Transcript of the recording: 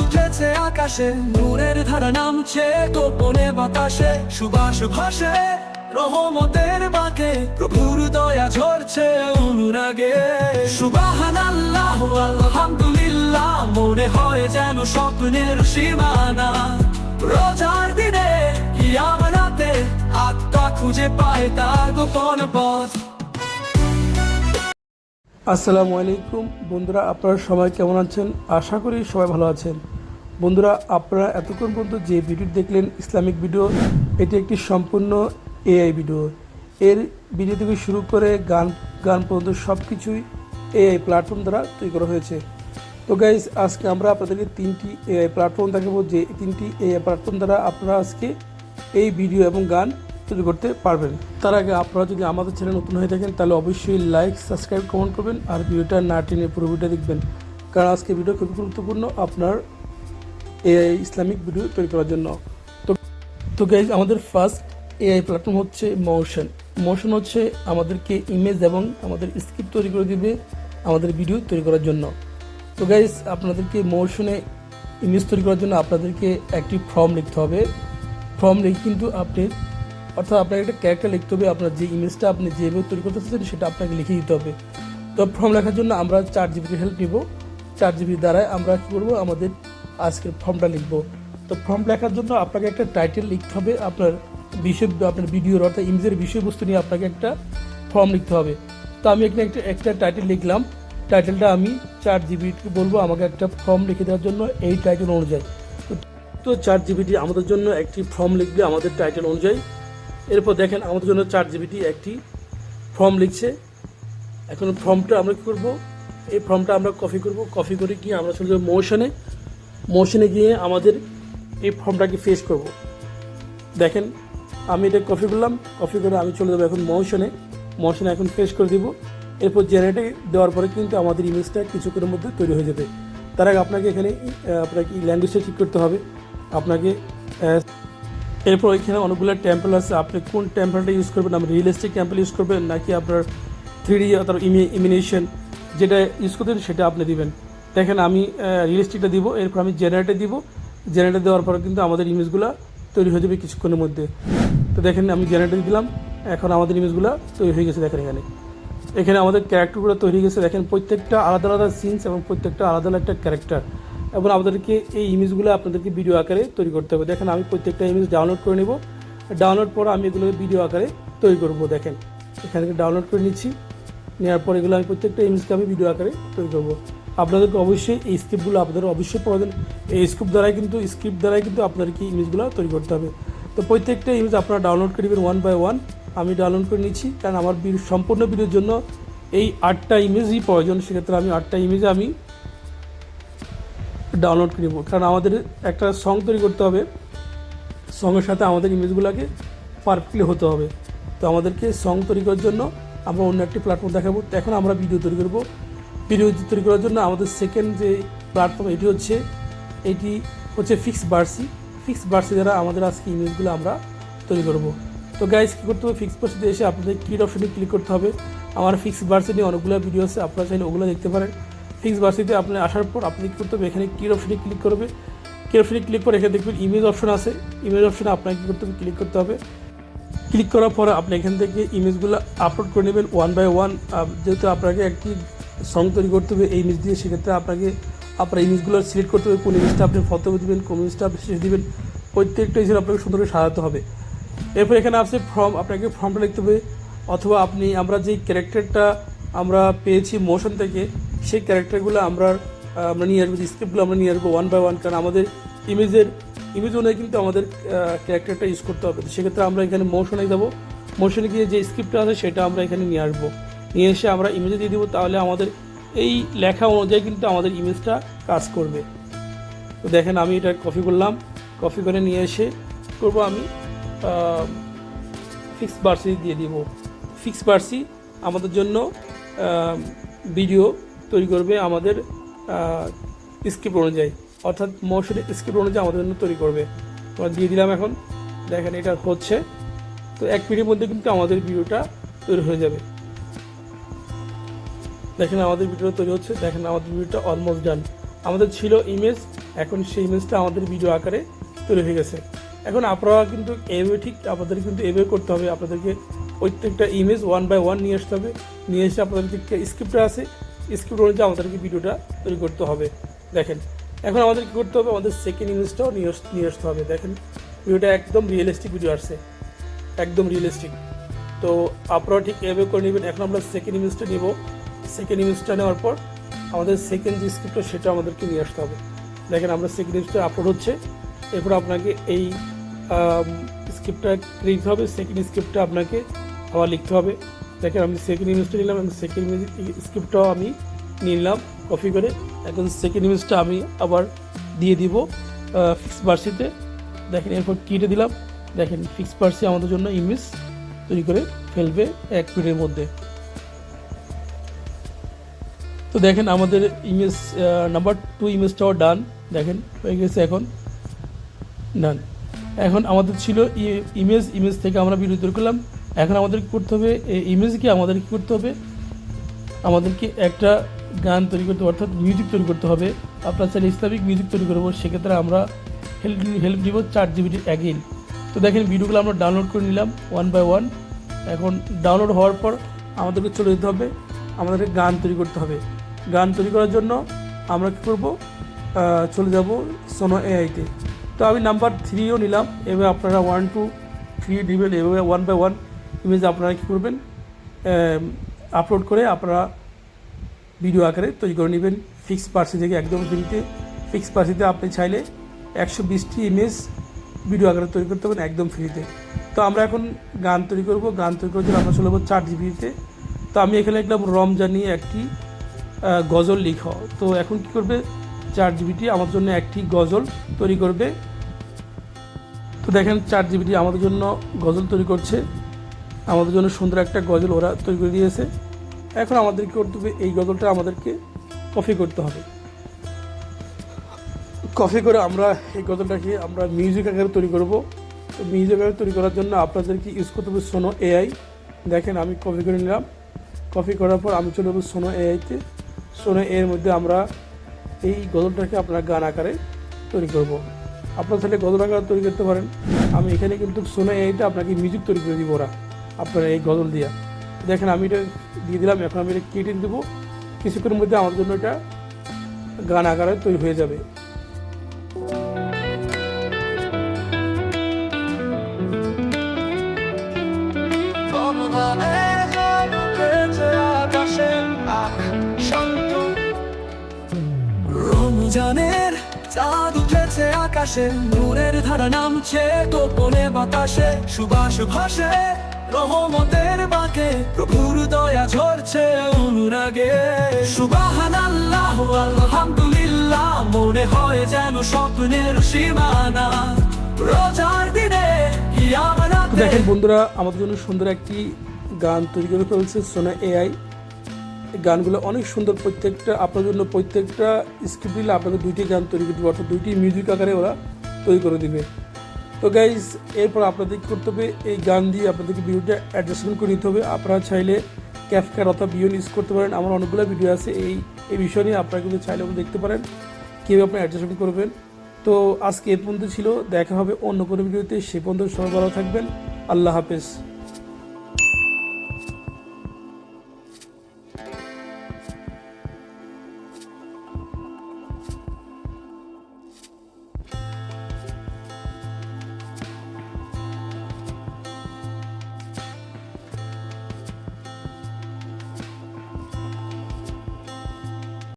উঠেছে আকাশে, নূরের ধারা নামছে গোপনে বাতাসে, সুবাস ভাসে রহমতের বাঁকে, প্রভুর দয়া ঝরছে অনুরাগে। সুবহানাল্লাহ আলহামদুলিল্লাহ, মনে হয় যেন স্বপ্নের সীমানা। রোজার দিনে কিয়ামতে আত্মা খুঁজে পায় তার গোপন পথ। আসসালামু আলাইকুম বন্ধুরা, আপনারা সবাই কেমন আছেন? আশা করি সবাই ভালো আছেন। বন্ধুরা, আপনারা এতক্ষণ পর্যন্ত যে ভিডিও দেখলেন ইসলামিক ভিডিও, এটি একটি সম্পূর্ণ এআই ভিডিও। এর ভিডিও থেকে শুরু করে গান পর্যন্ত সব কিছুই এআই প্ল্যাটফর্ম দ্বারা তৈরি করা হয়েছে। তো গাইজ, আজকে আমরা আপনাদেরকে 3টি এআই প্ল্যাটফর্ম দেখাবো, যে 3টি এআই প্ল্যাটফর্ম দ্বারা আপনারা আজকে এই ভিডিও এবং গান তৈরি করতে পারবেন। তার আগে আপনারা যদি আমাদের চ্যানেল নতুন হয়ে থাকেন তাহলে অবশ্যই লাইক, সাবস্ক্রাইব, কমেন্ট করবেন আর ভিডিওটা না টেনে পুরো ভিডিও দেখবেন, কারণ আজকে ভিডিও খুবই গুরুত্বপূর্ণ আপনার এআই ইসলামিক ভিডিও তৈরি করার জন্য। তো গাইজ, আমাদের ফার্স্ট এআই প্ল্যাটফর্ম হচ্ছে মোশন হচ্ছে আমাদেরকে ইমেজ এবং আমাদের স্ক্রিপ্ট তৈরি করে দিবে আমাদের ভিডিও তৈরি করার জন্য। তো গাইজ, আপনাদেরকে মোশনে ইমেজ তৈরি করার জন্য আপনাদেরকে একটি ফর্ম লিখতে হবে। ফর্ম লিখে কিন্তু অর্থাৎ আপনাকে একটা ক্যারেক্টার লিখতে হবে, আপনার যে ইমেজটা আপনি যেভাবে তৈরি করতে চাচ্ছেন সেটা আপনাকে লিখে দিতে হবে। তো ফর্ম লেখার জন্য আমরা 4GPটির হেল্প নিব। 4GB দ্বারাই আমরা কী করবো, আমাদের আজকের ফর্মটা লিখব। তো ফর্ম লেখার জন্য আপনাকে একটা টাইটেল লিখতে হবে, আপনার ভিডিওর অর্থাৎ ইমেজের বিষয়বস্তু নিয়ে আপনাকে একটা ফর্ম লিখতে হবে। তো আমি এখানে একটা টাইটেল লিখলাম। টাইটেলটা আমি 4GPকে বলবো আমাকে একটা ফর্ম লিখে দেওয়ার জন্য এই টাইটেল অনুযায়ী। তো 4GPটি আমাদের জন্য একটি ফর্ম লিখবে আমাদের টাইটেল অনুযায়ী। এরপর দেখেন আমাদের জন্য 4GPটি একটি ফর্ম লিখছে। এখন ফর্মটা আমরা কী করবো, এই ফর্মটা আমরা কপি করে গিয়ে আমরা চলে যাবো মোশনে গিয়ে আমাদের এই ফর্মটাকে ফেস করব। দেখেন আমি এটা কপি করে আমি চলে যাবো এখন মোশনে এখন ফেস করে দিব। এরপর জেনারেটে দেওয়ার পরে কিন্তু আমাদের ইমেজটা কিছুক্ষণের মধ্যে তৈরি হয়ে যাবে। তার আগে আপনাকে এখানে আপনাকে ল্যাঙ্গুয়েজটা ঠিক করতে হবে আপনাকে। এরপর এখানে অনেকগুলো টেম্পল আছে, আপনি কোন টেম্পলটা ইউজ করবেন, আপনি রিয়েলিস্টিক টেম্পল ইউজ করবেন নাকি আপনার 3D অথবা ইমিনেশন যেটা ইউজ করবেন সেটা আপনি দিবেন। দেখেন আমি রিয়েলিস্টিকটা দিব, এরপর আমি জেনারেটে দিব। জেনারেটে দেওয়ার পর কিন্তু আমাদের ইমেজগুলো তৈরি হয়ে যাবে কিছুক্ষণের মধ্যে। তো দেখেন আমি জেনারেটে দিলাম, এখন আমাদের ইমেজগুলো তৈরি হয়ে গেছে। দেখেন এখানে আমাদের ক্যারেক্টারগুলো তৈরি হয়ে গেছে। দেখেন প্রত্যেকটা আলাদা আলাদা সিনস এবং প্রত্যেকটা আলাদা আলাদা একটা ক্যারেক্টার, এবং আমাদেরকে এই ইমেজগুলো আপনাদেরকে ভিডিও আকারে তৈরি করতে হবে। দেখেন আমি প্রত্যেকটা ইমেজ ডাউনলোড করে নেব। ডাউনলোড পর আমি এগুলো ভিডিও আকারে তৈরি করব। দেখেন এখান থেকে ডাউনলোড করে নিচ্ছি, নেওয়ার পর এগুলো আমি প্রত্যেকটা ইমেজকে আমি ভিডিও আকারে তৈরি করব। আপনাদেরকে অবশ্যই এই স্ক্রিপ্টগুলো আপনাদের অবশ্যই প্রয়োজন। এই স্ক্রিপ্ট দ্বারাই কিন্তু আপনাদেরকে ইমেজগুলো তৈরি করতে হবে। তো প্রত্যেকটা ইমেজ আপনারা ডাউনলোড করে নেবেন 1 by 1। আমি ডাউনলোড করে নিচ্ছি, কারণ আমার সম্পূর্ণ ভিডিওর জন্য এই 8টা ইমেজই প্রয়োজন। সেক্ষেত্রে আমি 8টা ইমেজে আমি ডাউনলোড করে নেব, কারণ আমাদের একটা সং তৈরি করতে হবে। সঙ্গের সাথে আমাদের ইমেজগুলোকে পারফেক্টলি হতে হবে। তো আমাদেরকে সং তৈরি করার জন্য আমরা অন্য একটি প্ল্যাটফর্ম দেখাবো। এখন আমরা ভিডিও তৈরি করব। ভিডিও তৈরি করার জন্য আমাদের সেকেন্ড যে প্ল্যাটফর্ম এটি হচ্ছে ফিক্সবার্সি দ্বারা আমাদের আজকে ইমেজগুলো আমরা তৈরি করব। তো গাইজ, কী করতে হবে, ফিক্সবার্সিতে এসে আপনাদের কিট অপশনে ক্লিক করতে হবে। আমার ফিক্সবার্সি নিয়ে অনেকগুলো ভিডিও আছে, আপনারা চাইলে ওগুলো দেখতে পারেন। ফিক্সবার্সিতে আপনি আসার পর আপনি কী করতে হবে, এখানে কিট অপশনে ক্লিক করবে। কিট অপশনে ক্লিক করে এখানে দেখবেন ইমেজ অপশন আছে। ইমেজ অপশনে আপনাকে কী করতে হবে, ক্লিক করতে হবে। ক্লিক করার পরে আপনি এখান থেকে ইমেজগুলো আপলোড করে নেবেন 1 by 1। যেহেতু আপনাকে একটি সং তৈরি করতে হবে এই ইমেজ দিয়ে, সেক্ষেত্রে আপনার ইমেজগুলো সিলেক্ট করতে হবে কোন ইমেজটা আপনি ফটো দেবেন, কোন ইমেজটা আপনি শেষ দেবেন। প্রত্যেকটা ইমেজ আপনাকে সুন্দর করে সাজাতে হবে। এরপর এখানে আছে ফর্ম, আপনাকে ফর্মটা লিখতে হবে, অথবা আমরা যেই ক্যারেক্টারটা আমরা পেয়েছি মোশন থেকে সেই ক্যারেক্টারগুলো আমরা নিয়ে আসবো, স্ক্রিপ্টগুলো আমরা নিয়ে আসবো 1 by 1, কারণ আমাদের ইমেজ অনুযায়ী কিন্তু আমাদের ক্যারেক্টারটা ইউজ করতে হবে। সেক্ষেত্রে আমরা এখানে মোশনে গিয়ে যে স্ক্রিপ্টটা আছে সেটা আমরা এখানে নিয়ে আসবো। নিয়ে এসে আমরা ইমেজে দিয়ে দেবো, তাহলে আমাদের এই লেখা অনুযায়ী কিন্তু আমাদের ইমেজটা কাজ করবে। তো দেখেন আমি এটা কপি করে নিয়ে এসে করবো আমি ফিক্সবার্সি দিয়ে দিব। ফিক্সবার্সি আমাদের জন্য ভিডিও তৈরি করবে আমাদের স্ক্রিপ্ট অনুযায়ী, অর্থাৎ মোশনের স্ক্রিপ্ট অনুযায়ী আমাদের জন্য তৈরি করবে। আমরা দিয়ে দিলাম। এখন দেখেন এটা হচ্ছে। তো 1 মিনিটের মধ্যে কিন্তু আমাদের ভিডিওটা তৈরি হয়ে যাবে। দেখেন আমাদের ভিডিও তৈরি হচ্ছে। দেখেন আমাদের ভিডিওটা অলমোস্ট ডান। আমাদের ছিল ইমেজ, এখন সেই ইমেজটা আমাদের ভিডিও আকারে তৈরি হয়ে গেছে। এখন আপনারা কিন্তু এইভাবে ঠিক আপনাদের কিন্তু এইভাবে করতে হবে, আপনাদেরকে প্রত্যেকটা ইমেজ 1 বাই 1 নিয়ে আসতে হবে, নিয়ে এসে আপনাদের যে স্ক্রিপ্টটা আছে স্ক্রিপ্ট অনুযায়ী আমাদেরকে ভিডিওটা তৈরি করতে হবে। দেখেন এখন আমাদের কী করতে হবে, আমাদের সেকেন্ড ইমেজটাও নিয়ে আসতে হবে। দেখেন ভিডিওটা একদম রিয়েলিস্টিক ভিডিও আসছে, একদম রিয়েলিস্টিক। তো আপনারা ঠিক এভাবে করে নেবেন। এখন আমরা সেকেন্ড ইমেজটা নেব, সেকেন্ড ইমেজটা নেওয়ার পর আমাদের সেকেন্ড যে স্ক্রিপ্টটা সেটা আমাদেরকে নিয়ে আসতে হবে। দেখেন আমরা সেকেন্ড ইমেজটা আপলোড হচ্ছে, এরপর আপনাকে এই স্ক্রিপ্টটা লিখতে হবে, সেকেন্ড স্ক্রিপ্টটা আপনাকে আবার লিখতে হবে। দেখেন আমি সেকেন্ড ইমেজটা নিলাম এবং সেকেন্ড ইমেজ স্ক্রিপ্টটাও আমি নিলাম কপি করে। এখন সেকেন্ড ইমেজটা আমি আবার দিয়ে দিব ফিক্স বার্সিতে। দেখেন এরপর কিটে দিলাম, দেখেন ফিক্স বার্সি আমাদের জন্য ইমেজ তৈরি করে ফেলবে 1 মিনিটের মধ্যে। তো দেখেন আমাদের ইমেজ নাম্বার 2 ইমেজটাও ডান, দেখেন হয়ে গেছে এখন ডান। এখন আমাদের ছিল ইমেজ থেকে আমরা ভিডিও তৈরি করলাম। এখন আমাদের কী করতে হবে, এই ইমেজকে আমাদের কী করতে হবে, আমাদেরকে একটা গান তৈরি করতে হবে, অর্থাৎ মিউজিক তৈরি করতে হবে। আপনার চাইলে ইসলামিক মিউজিক তৈরি করবো, সেক্ষেত্রে আমরা হেল্প নিব ChatGPT অ্যাগেইন। তো দেখেন ভিডিওগুলো আমরা ডাউনলোড করে নিলাম 1 বাই 1। এখন ডাউনলোড হওয়ার পর আমাদেরকে চলে যেতে হবে, আমাদেরকে গান তৈরি করতে হবে। গান তৈরি করার জন্য আমরা কী করবো, চলে যাব সোনো এআইতে। তো আমি নাম্বার 3ও নিলাম। এভাবে আপনারা 1 2 3 নেবেন, এভাবে 1 বাই 1 ইমেজ আপনারা কী করবেন, আপলোড করে আপনারা ভিডিও আকারে তৈরি করে নেবেন ফিক্স পার্সি থেকে একদম ফ্রিতে। ফিক্স পার্সিতে আপনি চাইলে 120টি ইমেজ ভিডিও আকারে তৈরি করতে পারেন একদম ফ্রিতে। তো আমরা এখন গান তৈরি করব, গান তৈরি করার জন্য আমরা চলে যাবো ChatGPT-তে। তো আমি এখানে লিখলাম রমজান নিয়ে একটি গজল লিখো। তো এখন কী করবে, ChatGPT আমার জন্য একটি গজল তৈরি করবে। তো দেখেন ChatGPT আমাদের জন্য গজল তৈরি করছে, আমাদের জন্য সুন্দর একটা গজল ওরা তৈরি করে দিয়েছে। এখন আমাদের কী করতে হবে, এই গজলটা আমাদেরকে কপি করতে হবে। কপি করে আমরা এই গজলটাকে আমরা মিউজিক আকারে তৈরি করব। তো মিউজিক আকারে তৈরি করার জন্য আপনাদেরকে ইউজ করতে হবে সোনো এআই। দেখেন আমি কপি করে নিলাম, কপি করার পর আমি চলে যাবো সোনো এআইতে। সোনো এর মধ্যে আমরা এই গজলটাকে আপনারা গান আকারে তৈরি করব। আপনারা তাহলে গজল আকারে তৈরি করতে পারেন। আমি এখানে কিন্তু সোনো এআইতে আপনাকে মিউজিক তৈরি করে দিব ওরা আপনারা এই গজল দিয়া। দেখেন আমি এটা দিয়ে দিলাম, এখন আমি এটা কেটে দেবো। কিছুক্ষণের মধ্যে আমার জন্য এটা গান আকারে তৈরি হয়ে যাবে। রমজানের চাঁদ উঠেছে আকাশে, নূরের ধারা নামছে গোপনে বাতাসে, সুবাস ভাসে রহমতের বাঁকে, প্রভুর দয়া ঝরছে অনুরাগে। সুবহানাল্লাহ আলহামদুলিল্লাহ, মনে হয় যেন স্বপ্নের সীমানা, রোজার দিনে কিয়ামতে। দেখেন বন্ধুরা আমাদের জন্য সুন্দর একটি গান তৈরি করে ফেলছে সোনো এআই। গানগুলো অনেক সুন্দর, প্রত্যেকটা আপনার জন্য প্রত্যেকটা স্ক্রিপ্ট দিলে আপনাকে 2টি গান তৈরি করে দেবে, অর্থাৎ 2টি মিউজিক আকারে ওরা তৈরি করে দেবে। তো গাইজ এরপর আপনাদের কী করতে হবে, এই গান দিয়ে আপনাদেরকে ভিডিওটা অ্যাডজাস্টমেন্ট করে নিতে হবে। আপনারা চাইলে ক্যাপকাট অথবা বিয়ন ইউজ করতে পারেন। আমার অনেকগুলো ভিডিও আছে এই বিষয় নিয়ে, আপনারা কিন্তু চাইলে দেখতে পারেন কীভাবে আপনি অ্যাডজাস্টমেন্ট করবেন। তো আজকে এ পর্যন্ত ছিল, দেখা হবে অন্য কোনো ভিডিওতে। সে পর্যন্ত সবাই ভালো থাকবেন, আল্লাহ হাফেজ।